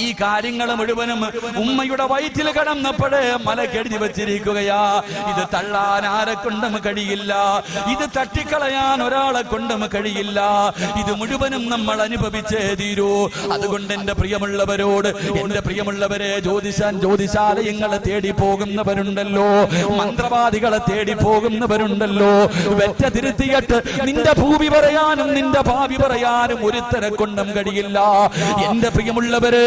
ഈ കാര്യങ്ങൾ മുഴുവനും ഉമ്മയുടെ വയറ്റിൽ കിടന്നപ്പോഴേ മലക്കെഴുതി വെച്ചിരിക്കുകയാ. ഇത് തള്ളാൻ ആരെ കൊണ്ടും കഴിയില്ല, ഇത് തട്ടിക്കളയാൻ ഒരാളെ കൊണ്ടും കഴിയില്ല. ഇത് മുഴുവനും നമ്മൾ അനുഭവിച്ചേ തീരൂ. അതുകൊണ്ട് എന്റെ പ്രിയമുള്ളവരോട്, എന്റെ പ്രിയമുള്ളവരെ, ജ്യോതിശാലയങ്ങളെ തേടി പോകുന്നവരുണ്ടല്ലോ, മന്ത്രവാദികളെ തേടി പോകുന്നവരുണ്ടല്ലോ, വെറ്റ തിരുത്തിയിട്ട് നിന്റെ ഭൂമി പറയാനും നിന്റെ ഭാവി പറയാനും ഒരുത്തരെ കൊണ്ടും കഴിയില്ല. എന്റെ പ്രിയമുള്ളവര്,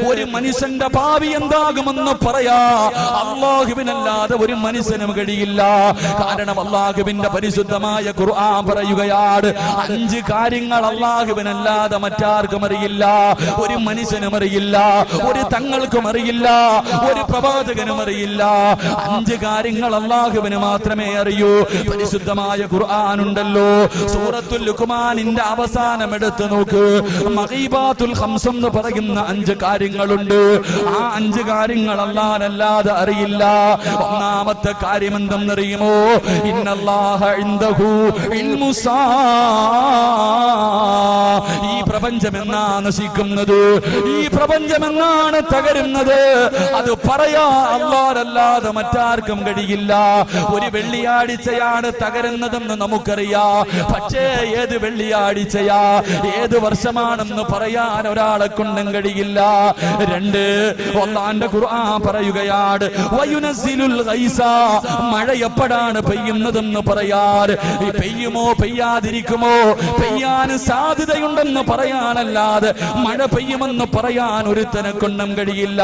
ഒരു മനുഷ്യന്റെ ഭാവി എന്താകുമെന്ന് പറയാ അല്ലാഹുവിനല്ലാതെ ഒരു മനുഷ്യനും കഴിയില്ല. കാരണം അല്ലാഹുവിന്റെ പരിശുദ്ധമായ ഖുർആൻ പറയുകയാണ്, 5 കാര്യങ്ങൾ അല്ലാഹുവിനല്ലാതെ മറ്റാർക്കും അറിയില്ല, ഒരു മനുഷ്യനും അറിയില്ല, ഒരു തങ്ങൾക്കും അറിയില്ല, ഒരു പ്രവാചകനും അറിയില്ല. 5 കാര്യങ്ങൾ അല്ലാഹുവിന് മാത്രമേ അറിയൂ. പരിശുദ്ധമായ ഖുർആൻ ഉണ്ടല്ലോ, സൂറത്തുൽ ലുഖ്മാനിന്റെ അവസാനം എടുത്തു നോക്ക്. മഗീബാത്തുൽ ഖംസ് എന്ന് പറയുന്ന 5 കാര്യങ്ങളുണ്ട്. ആ 5 കാര്യങ്ങൾ അല്ലാഹുവല്ലാതെ അറിയില്ല. ഒന്നാമത്തെ കാര്യം എന്തെന്നറിയുമോ? ഇന്നല്ലാഹ ഇൻദഹു ഇൽമുസാ. ഈ പ്രപഞ്ചം എന്നാണ് നശിക്കുന്നത്, ഈ പ്രപഞ്ചം എന്നാണ് തകരുന്നത്, അത് പറയാ അല്ലാഹുവല്ലാതെ മറ്റാർക്കും കഴിയില്ല. ഒരു വെള്ളിയാഴ്ചയാണ് തകരുന്നതെന്ന് നമുക്കറിയാം, പക്ഷേ ഏത് വെള്ളിയാഴ്ചയാ, ഏത് വർഷമാണെന്ന് പറയാൻ ഒരാളെ കൊണ്ടും കഴിയില്ല. 2, അല്ലാഹുവിന്റെ ഖുർആൻ പറയുകയാണ്, വയുനസ്സിലുൽ ഗൈസ. മഴ എപ്പോഴാണ് പെയ്യുന്നതെന്ന് പറയാൻ, പെയ്യുമോ പെയ്യാതിരിക്കുമോ, പെയ്യാൻ സാധ്യതയുണ്ടെന്ന് പറയാനല്ലാതെ മഴ പെയ്യുമെന്ന് പറയാൻ ഒരുത്തനെ കൊണ്ടും കഴിയില്ല.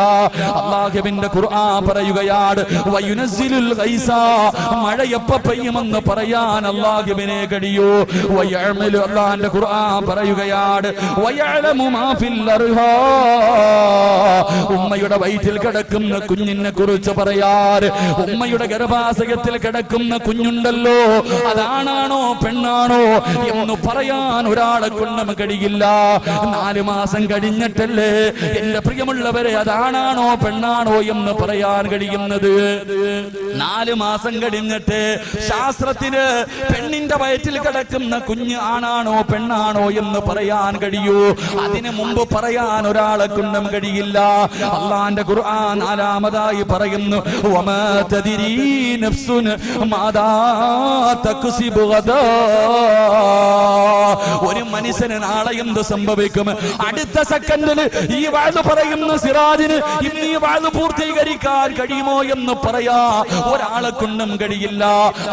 അല്ലാഹുവിന്റെ ഖുർആൻ പറയുകയാണ്, വയുനസ്സിലുൽ ഗൈസ. മഴ എപ്പോ പെയ്യുമെന്ന് പറയാൻ അല്ലാഹുവിനെ കഴിയൂ. വയഅമലു. അല്ലാഹുവിന്റെ ഖുർആൻ പറയുകയാണ്, വയഅലമു മാ ഫിൽ അർഹാം. ഉമ്മയുടെ വയറ്റിൽ കിടക്കുന്ന കുഞ്ഞിനെ കുറിച്ച് പറയാൻ, ഉമ്മയുടെ ഗർഭാശയത്തിൽ കിടക്കുന്ന കുഞ്ഞുണ്ടല്ലോ, അതാണാണോ പെണ്ണാണോ എന്ന് പറയാൻ ഒരാളെ കൊണ്ടും കഴിയില്ല. 4 മാസം കഴിഞ്ഞിട്ടല്ലേ എന്റെ പ്രിയമുള്ളവരെ അതാണാണോ പെണ്ണാണോ എന്ന് പറയാൻ കഴിയുന്നത്. 4 മാസം കഴിഞ്ഞിട്ട് ശാസ്ത്രത്തിന് പെണ്ണിന്റെ വയറ്റിൽ കിടക്കുന്ന കുഞ്ഞ് ആണാണോ പെണ്ണാണോ എന്ന് പറയാൻ കഴിയൂ. അതിനു മുമ്പ് പറയാൻ ഒരാളെ കൊണ്ടും കഴിയില്ല. അല്ലാഹുവിന്റെ ഖുർആൻ 4-മതായി പറയുന്നു, വമാ തദ്രീ നഫ്സുൻ മാദാ തക്സിബു ഗദാ. ഒരു മനുഷ്യന് നാളെ എന്ത് സംഭവിക്കും, അടുത്ത സെക്കൻഡിൽ ഈ വാഴ പറയുന്ന സിറാജിന് ഇന്ന് ഈ വാഴ പൂർത്തീകരിക്കാൻ കഴിയുമോ എന്ന് പറയാ ഒരാളെ കൊണ്ടും കഴിയില്ല.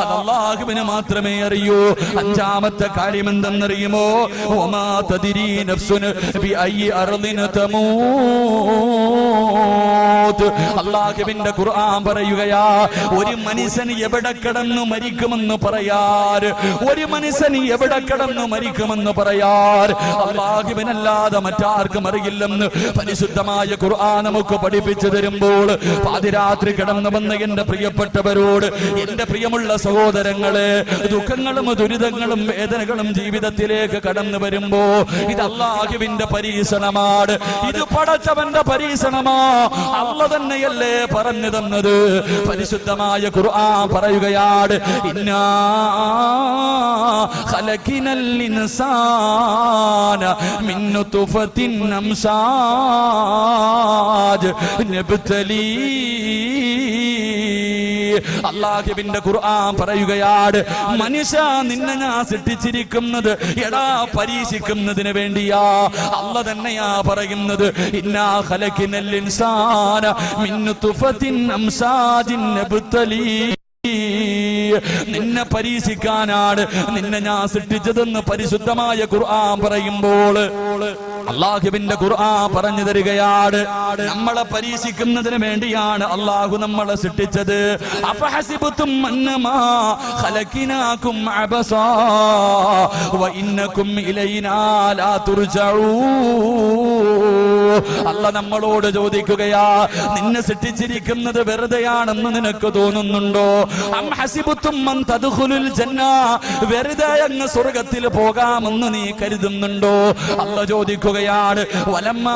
അത് അല്ലാഹുവിന് മാത്രമേ അറിയൂ. 5-മത്തെ കാര്യം എന്തെന്നറിയുമോ? വമാ തദ്രീ നഫ്സുൻ ബിഅയ്യി അർദിൻ തമൂത്. അല്ലാഹുവിന്റെ ഖുർആൻ പറയുകയാ, ഒരു മനുഷ്യൻ എവിടെ കിടന്നു മരിക്കുമെന്ന് പറയാർ, ഒരു മനുഷ്യൻ എവിടെ കിടന്നു മരിക്കുമെന്ന് പറയാർ അല്ലാഹുവിനല്ലാതെ മറ്റാർക്കും അറിയില്ലെന്ന് പരിശുദ്ധമായ ഖുർആൻ നമുക്ക് പഠിപ്പിച്ചു തരുമ്പോൾ, പാതിരാത്രി കിടന്നു വന്ന എന്റെ പ്രിയപ്പെട്ടവരോട്, എന്റെ പ്രിയമുള്ള സഹോദരങ്ങളെ, ദുഃഖങ്ങളും ദുരിതങ്ങളും വേദനകളും ജീവിതത്തിലേക്ക് കടന്നു വരുമ്പോ ഇത് അല്ലാഹുവിന്റെ പരീക്ഷണമാണ്, ഇത് പടച്ചവന്റെ പരീക്ഷണമാ. അല്ലാഹു തന്നെയല്ലേ പറഞ്ഞു തന്നത്. പരിശുദ്ധമായ ഖുർആൻ പറയുകയാണ്, ഇന്നാ ഖലഖിനൽ ഇൻസാന മിൻ നുത്ഫത്തിൻ അംസാജ് നബ്തലീ. അല്ലാഹുവിന്റെ ഖുർആൻ പറയുകയാണ്, മനുഷ്യ നിന്നെ ഞാൻ സൃഷ്ടിച്ചിരിക്കുന്നത് എടാ പരീക്ഷിക്കുന്നതിന് വേണ്ടിയാ. അല്ലാഹു തന്നെയാ പറയുന്നത്, ഇന്നാ ഖലഖിനൽ ഇൻസാന മിൻ നുത്ഫത്തിൻ അംസാജിൻ നബ്തലീ. നിന്നെ പരീക്ഷിക്കാനാണ് നിന്നെ ഞാൻ സൃഷ്ടിച്ചതെന്ന് പരിശുദ്ധമായ ഖുർആൻ പറയുമ്പോൾ അല്ലാഹുവിന്റെ ഖുർആൻ പറഞ്ഞു തരികയാണ്, നമ്മളെ പരീക്ഷിക്കുന്നതിന് വേണ്ടിയാണ് അല്ലാഹു നമ്മളെ സൃഷ്ടിച്ചത്. അഫഹസിബതും അന്നമാ ഖലഖനാകും അബസാ വഇന്നകും ഇലൈനാ ലാ തുർജഊൻ. അല്ലാഹു നമ്മളോട് ചോദിക്കുകയാ, നിന്നെ സൃഷ്ടിച്ചിരിക്കുന്നത് വെറുതെയാണെന്ന് നിനക്ക് തോന്നുന്നുണ്ടോ? അം ഹസിബതും മൻ തദ്ഖുലുൽ ജന്ന. വെറുതെ അങ്ങ് സ്വർഗ്ഗത്തിൽ പോകാമെന്ന് നീ കരുതുന്നുണ്ടോ? അല്ലാഹു ചോദിക്കുകയാണ്, വലമ്മാ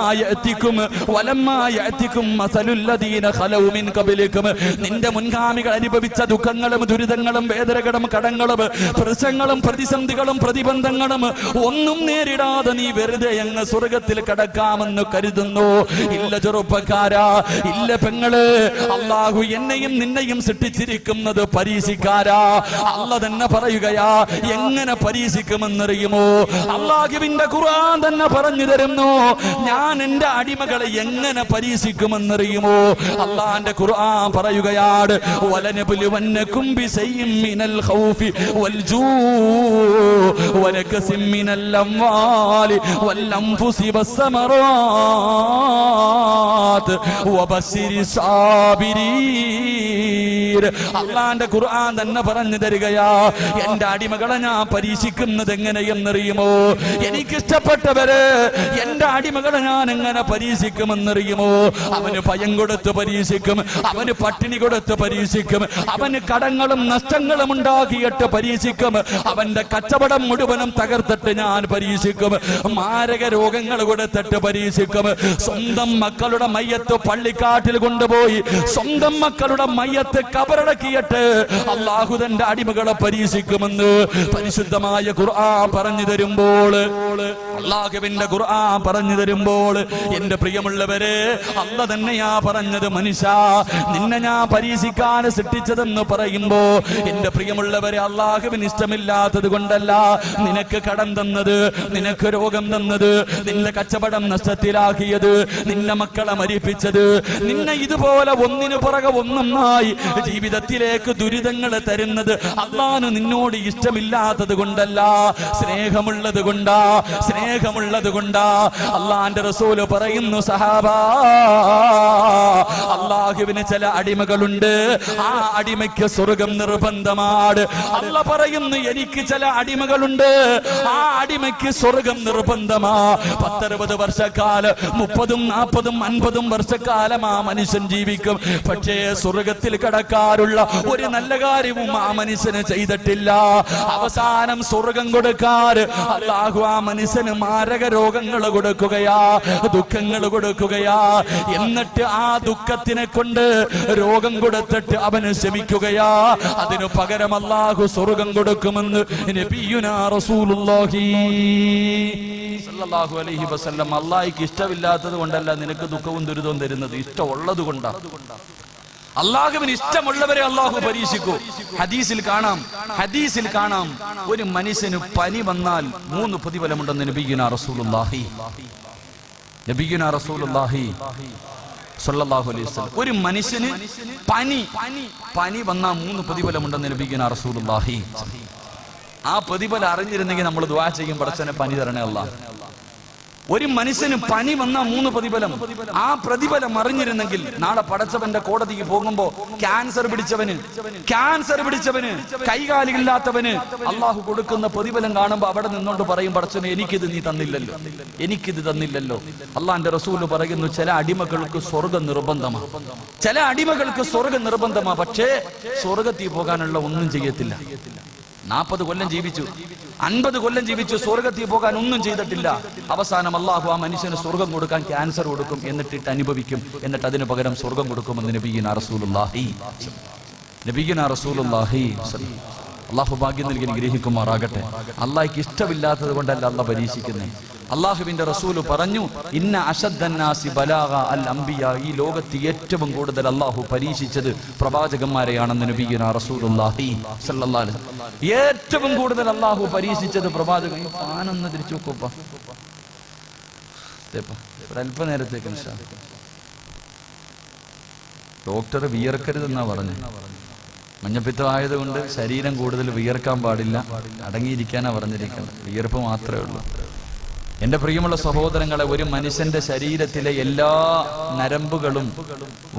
യഅതികും മസലുൽ ലദീന ഖലൗ മിൻ ഖബലികും. നിന്റെ മുൻഗാമികൾ അനുഭവിച്ച ദുഃഖങ്ങളും ദുരിതങ്ങളും വേദനകളും കടങ്ങളും പ്രശ്നങ്ങളും പ്രതിസന്ധികളും പ്രതിബന്ധങ്ങളും ഒന്നും നേരിടാതെ നീ വെറുതെ അങ്ങ് സ്വർഗ്ഗത്തിൽ കടക്കാമെന്ന് കരുതുന്നു? ഇല്ല ചെറുപ്പക്കാരാ, ഇല്ല പെങ്ങള്. അള്ളാഹു എന്നെയും നിന്നെയും സൃഷ്ടിച്ചിരിക്കുന്നത് പരീക്ഷിക്കാരാ. അള്ളാഹ് തന്നെ പറയുകയാ, എങ്ങനെ പരീക്ഷിക്കുമെന്നറിയുമോ? അള്ളാഹുവിന്റെ ഖുർആൻ തന്നെ പറഞ്ഞു തരുന്നു, ഞാൻ എന്റെ അടിമകളെ എങ്ങനെ പരീക്ഷിക്കുമെന്നറിയുമോ? അള്ളാന്റെ ഖുർആൻ പറയുകയാണ്, വലനബ്ലുവന്നകും ബിശൈഇൻ മിനൽ ഖൗഫി വൽജൂഇ വനകസിൻ മിനൽ അംവാലി വൽ അൻഫുസി വസ്സമറാത്ത് വബശ്ശിരി സാബിരീൻ. അള്ളാന്റെ ഖുർആൻ തന്നെ പറഞ്ഞു തരികയാ, എന്റെ അടിമകളെ ഞാൻ പരീക്ഷിക്കുന്നത് എങ്ങനെയെന്നറിയുമോ? എനിക്കിഷ്ടപ്പെട്ടവര് എന്റെ അടിമകളെ ഞാൻ എങ്ങനെ പരീക്ഷിക്കുമെന്നറിയുമോ? അവന് ഭയം കൊടുത്ത് പരീക്ഷിക്കും, അവന് പട്ടിണി കൊടുത്ത് പരീക്ഷിക്കും, അവന് കടങ്ങളും നഷ്ടങ്ങളും ഉണ്ടാക്കിയിട്ട് പരീക്ഷിക്കും, അവന്റെ കച്ചവടം മുഴുവനും തകർത്തിട്ട് ഞാൻ പരീക്ഷിക്കും, മാരക രോഗങ്ങൾ കൊടുത്തിട്ട് പരീക്ഷിക്കും, സ്വന്തം മക്കളുടെ മയ്യത്ത് പള്ളിക്കാട്ടിൽ കൊണ്ടുപോയി സ്വന്തം മക്കളുടെ മയ്യത്ത് കബറടക്കിയിട്ട് അല്ലാഹു തന്റെ അടിമകളെ പരീക്ഷിക്കുമെന്ന് പരിശുദ്ധമായ ഖുർആൻ പറഞ്ഞു തരുമ്പോൾ, അല്ലാഹുവിന്റെ ഖുർആൻ പറഞ്ഞു തരുമ്പോൾ, എന്റെ പ്രിയമുള്ളവരെ, അല്ലാഹ് തന്നെയാ പറഞ്ഞത്, മനുഷ്യ നിന്നെ ഞാൻ പരീക്ഷിക്കാൻ സൃഷ്ടിച്ചതെന്ന് പറയുമ്പോ, എന്റെ പ്രിയമുള്ളവരെ, അല്ലാഹുവിന് ഇഷ്ടമില്ലാത്തത് കൊണ്ടല്ല നിനക്ക് കടം തന്നത്, നിനക്ക് രോഗം തന്നത്, നിന്റെ കച്ചവടം നഷ്ടത്തിലാക്കിയത്, നിന്റെ മക്കളെ മരിപ്പിച്ചത്, നിന്നെ ഇതുപോലെ ഒന്നിനു പുറകെ ഒന്നൊന്നായി ജീവിതത്തിലേക്ക് ദുരിതങ്ങൾ തരുന്നത് അല്ലാഹു നിന്നോട് ഇഷ്ടമില്ലാത്തത് കൊണ്ടല്ല, സ്നേഹമുള്ളത് കൊണ്ടാ, സ്നേഹമുള്ളത് കൊണ്ടാ. അല്ലാഹുവിന്റെ റസൂൽ പറയുന്നു, സഹാബാ, അല്ലാഹുവിന് ചില അടിമകളുണ്ട്, ആ അടിമയ്ക്ക് സ്വർഗം നിർബന്ധമാണ്. അല്ലാഹ് പറയുന്നു, എനിക്ക് ചില അടിമകളുണ്ട്, ആ അടിമയ്ക്ക് സ്വർഗം നിർബന്ധമാ. 10-60 വർഷക്കാലം, 30, 40, 50 വർഷക്കാലം ആ മനുഷ്യൻ ജീവിക്കും. പക്ഷേ സ്വർഗത്തിൽ കടക്കാറുള്ള ഒരു നല്ല കാര്യവും ആ മനുഷ്യന് ചെയ്തിട്ടില്ല. അവസാനം സ്വർഗം കൊടുക്കാറ് അല്ലാഹു ആ മനുഷ്യന് മാരക രോഗങ്ങൾ കൊടുക്കുകയാ, ദുഃഖങ്ങൾ കൊടുക്കുകയാ. എന്നിട്ട് ആ ദുഃഖത്തിനെ കൊണ്ട് രോഗം കൊടുത്തിട്ട് അവന് ശമിക്കുകയാ. അതിനു പകരം അല്ലാഹു സ്വർഗം കൊടുക്കുമെന്ന് നബിയുനാ റസൂലുള്ളാഹി സല്ലല്ലാഹു അലൈഹി വസല്ലം. അല്ലാഹുവിന് ഇഷ്ടമില്ലാത്തത് കൊണ്ടല്ല നിനക്ക് ദുഃഖവും ദുരിതവും തരുന്നത്, ഇഷ്ടമുള്ളത് കൊണ്ടാണ്. അല്ലാഹുവിന് ഇഷ്ടമുള്ളവരെ അല്ലാഹു പരീക്ഷിക്കൂ. ഹദീസിൽ കാണാം ഒരു മനുഷ്യന് പനി വന്നാൽ 3 പ്രതിഫലമുണ്ടെന്ന് നബിയുനാ റസൂലുള്ളാഹി സല്ലല്ലാഹു അലൈഹി വസല്ലം. ഒരു മനുഷ്യന് പനി വന്നാൽ 3 പ്രതിഫലമുണ്ടെന്ന് നബിയുനാ റസൂലുള്ളാഹി. ആ പ്രതിഫലം അറിഞ്ഞിരുന്നെങ്കിൽ നമ്മൾ ദുആ ചെയ്യും, പടച്ചവനെ പനി തരണേ അല്ലാഹ്. ഒരു മനുഷ്യന് പനി വന്ന 3 പ്രതിഫലം. ആ പ്രതിഫലം അറിഞ്ഞിരുന്നെങ്കിൽ നാളെ പടച്ചവന്റെ കോടതിക്ക് പോകുമ്പോ ക്യാൻസർ പിടിച്ചവന് കൈകാലില്ലാത്തവന് അള്ളാഹു കൊടുക്കുന്ന പ്രതിഫലം കാണുമ്പോ അവിടെ നിന്നോണ്ട് പറയും, പടച്ചവനെ എനിക്കിത് നീ തന്നില്ലല്ലോ, എനിക്കിത് തന്നില്ലല്ലോ. അള്ളാന്റെ റസൂല് പറയുന്നു, ചില അടിമകൾക്ക് സ്വർഗം നിർബന്ധമാണ്, ചില അടിമകൾക്ക് സ്വർഗം നിർബന്ധമാണ്. പക്ഷേ സ്വർഗത്തിൽ പോകാനുള്ള ഒന്നും ചെയ്യത്തില്ല. 40 കൊല്ലം ജീവിച്ചു, 50 കൊല്ലം ജീവിച്ചു, സ്വർഗത്തിൽ പോകാൻ ഒന്നും ചെയ്തിട്ടില്ല. അവസാനം അല്ലാഹു ആ മനുഷ്യന് സ്വർഗം കൊടുക്കാൻ ക്യാൻസർ കൊടുക്കും, എന്നിട്ട് അനുഭവിക്കും, എന്നിട്ട് അതിനു പകരം സ്വർഗം കൊടുക്കുമെന്ന് നബിയുനാ റസൂലുള്ളാഹി. അല്ലാഹു ഭാഗ്യം നൽകി ഗ്രഹിക്കുമാറാകട്ടെ. അല്ലാഹുവിന് ഇഷ്ടമില്ലാത്തത് കൊണ്ടല്ല അല്ലാഹു പരീക്ഷിക്കുന്നത്. അല്ലാഹുവിന്റെ റസൂൽ പറഞ്ഞു, ഇന്ന അശദ്ദന്നാസി ബലാഗ അൽ അംബിയ. ഈ ലോകത്ത് ഏറ്റവും കൂടുതൽ അല്ലാഹു പരീക്ഷിച്ചത് പ്രവാചകന്മാരെയാണെന്ന് നബിയുനാ റസൂലുള്ളാഹി സ്വല്ലല്ലാഹു അലൈഹി വസല്ലം. ഏറ്റവും കൂടുതൽ അല്ലാഹു പരീക്ഷിച്ചത് പ്രവാചകൻ. പാനൊന്ന് തിരിച്ചു നോക്കൂപ്പ, ഒരല്പനേരത്തേക്ക് ഡോക്ടർ വിയർക്കരുതെന്നാ പറഞ്ഞു. മഞ്ഞപ്പിത്തമായതുകൊണ്ട് ശരീരം കൂടുതൽ വിയർക്കാൻ പാടില്ല, അടങ്ങിയിരിക്കാനാ പറഞ്ഞിരിക്കുന്നത്, വിയർപ്പ് മാത്രമേ ഉള്ളൂ. എന്റെ പ്രിയമുള്ള സഹോദരങ്ങളെ, ഒരു മനുഷ്യന്റെ ശരീരത്തിലെ എല്ലാ നരമ്പുകളും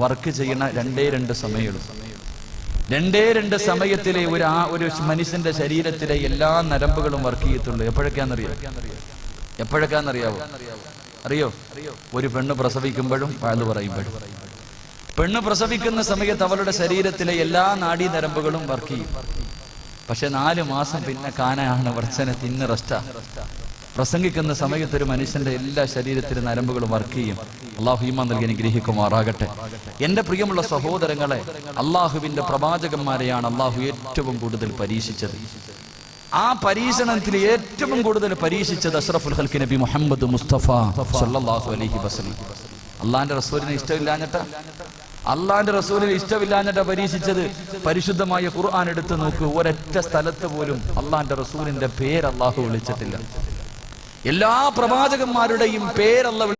വർക്ക് ചെയ്യുന്ന 2 സമയമുള്ളൂ. 2 സമയത്തിലെ ഒരു മനുഷ്യന്റെ ശരീരത്തിലെ എല്ലാ നരമ്പുകളും വർക്ക് ചെയ്യത്തുള്ളൂ. എപ്പോഴൊക്കെയാണെന്നറിയാവോ? അറിയോ? ഒരു പെണ്ണ് പ്രസവിക്കുമ്പോഴും വാഴ് പറയുമ്പോഴും. പെണ്ണ് പ്രസവിക്കുന്ന സമയത്ത് അവളുടെ ശരീരത്തിലെ എല്ലാ നാഡീ നരമ്പുകളും വർക്ക് ചെയ്യും. പക്ഷെ 4 മാസം പിന്നെ കാനാണ് വർച്ചന തിന്ന് റെസ്റ്റാ. പ്രസംഗിക്കുന്ന സമയത്ത് ഒരു മനുഷ്യന്റെ എല്ലാ ശരീരത്തിലെ നരമ്പുകളും വർക്ക് ചെയ്യും. അള്ളാഹു ഈമാൻ നൽകി അനുഗ്രഹിക്കുമാറാകട്ടെ. എന്റെ പ്രിയമുള്ള സഹോദരങ്ങളെ, അള്ളാഹുവിന്റെ പ്രവാചകന്മാരെയാണ് അള്ളാഹു ഏറ്റവും കൂടുതൽ പരീക്ഷിച്ചത്. ആ പരീക്ഷണത്തിൽ ഏറ്റവും കൂടുതൽ പരീക്ഷിച്ചത് അഷ്റഫുൽ ഖൽഖ് നബി മുഹമ്മദ് മുസ്തഫ സല്ലല്ലാഹു അലൈഹി വസല്ലം. അള്ളാന്റെ റസൂലിനെ ഇഷ്ടമില്ലാഞ്ഞിട്ടാ, അള്ളാന്റെ റസൂലിനെ ഇഷ്ടമില്ലാഞ്ഞിട്ടാ പരീക്ഷിച്ചത്. പരിശുദ്ധമായ ഖുർആൻ എടുത്ത് നോക്കൂ, ഒരൊറ്റ സ്ഥലത്ത് പോലും അള്ളാന്റെ റസൂലിന്റെ പേര് അള്ളാഹു വിളിച്ചിട്ടില്ല. എല്ലാ പ്രവാചകന്മാരുടെയും പേര് അല്ലാഹു